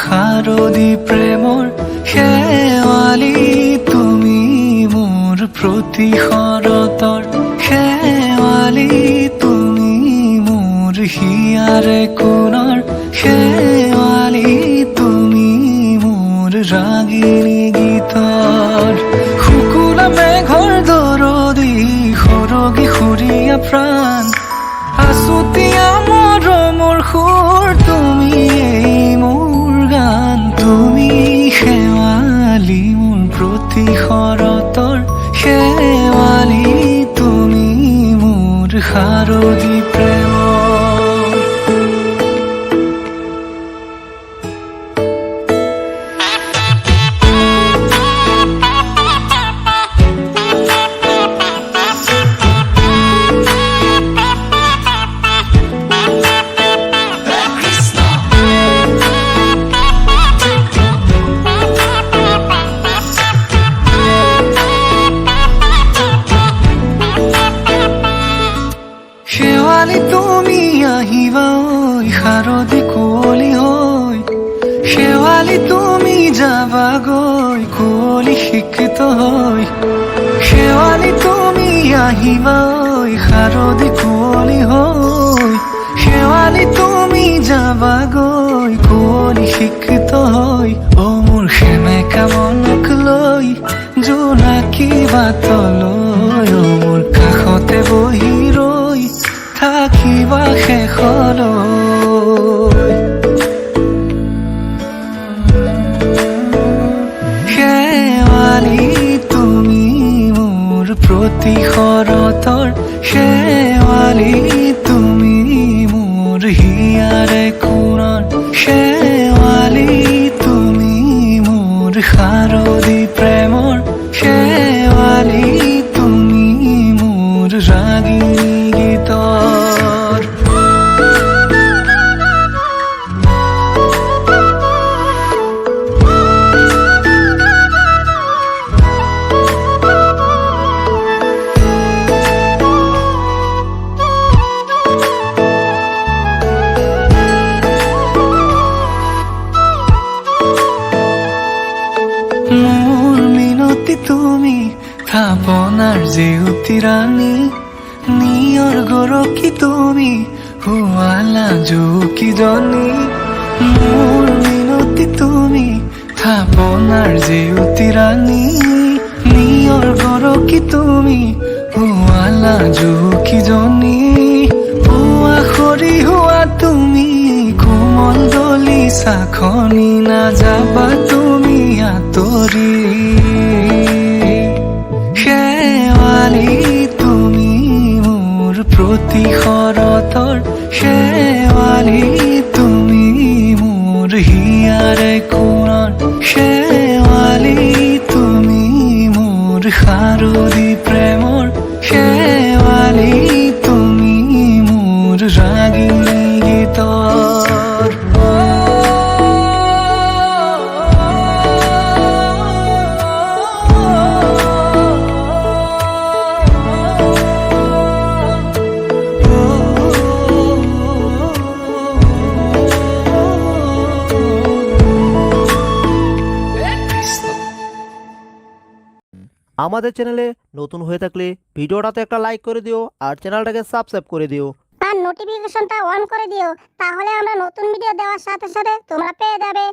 শাৰদী প্ৰেমৰ শেৱালি তুমি মোৰ প্ৰতি শৰতৰ শেৱালি তুমি মোৰ হিয়াৰে কোণৰ শেৱালি তুমি মোৰ ৰাগিনী গীতৰ শুকুলা মেঘৰ দৰদি সৰগী সুৰীয়া প্ৰাণ আছুতীয়া মৰমৰ সুৰ তুমি মোৰ গান তুমি শেৱালি মোৰ প্ৰতি শৰতৰ শেৱালি তুমি মোৰ শাৰদী প্ৰেমৰ শেৱালি তুমি আহিবা ঐ শাৰদী কুঁৱলী হৈ শেৱালি তুমি যাবাগৈ কুঁৱলী শিক্ষিত হৈ শেৱালি তুমি আহিবা ঐ শাৰদী কুঁৱলী হৈ শেৱালি তুমি যাবাগৈ কুঁৱলী শিক্ষিত হৈ অ মোৰ সেমেকা মনক লৈ জোনাকী বাটলৈ অ মোৰ কাষতে বহি ৰৈ থাকিবা শেষলৈ শেৱালি তুমি মোৰ প্ৰতি শৰতৰ শেৱালি তুমি মোৰ হিয়াৰে কোণৰ শেৱালি তুমি মোৰ শাৰদী প্ৰেমৰ শেৱালি তুমি মোৰ ৰাগিনী গীতৰ মোৰ মিনতি তুমি থাপনাৰ জেউতি ৰাণী নিয়ৰ গৰকী তুমি হুৱালা জুকিজনী মোৰ মিনতি তুমি থাপনাৰ জেউতি ৰাণী নিয়ৰ গৰকী তুমি হুৱালা জুকিজনী পুৱা খৰি হোৱা তুমি কোমল দলি চাখনি নাযাবা তুমি আঁতৰি শেৱালি তুমি মোৰ প্ৰতি শৰতৰ শেৱালি তুমি মোৰ হিয়াৰে কোণৰ শেৱালি তুমি মোৰ শাৰদী প্ৰেমৰ শেৱালি তুমি মোৰ ৰাগিনী গীতৰ আমাদের চ্যানেলে নতুন হয়ে থাকলে ভিডিওটাতে একটা লাইক করে দিও আর চ্যানেলটাকে সাবস্ক্রাইব করে দিও আর নোটিফিকেশনটা অন করে দিও, তাহলে আমরা নতুন ভিডিও দেওয়ার সাথে সাথে তোমরা পেয়ে যাবে।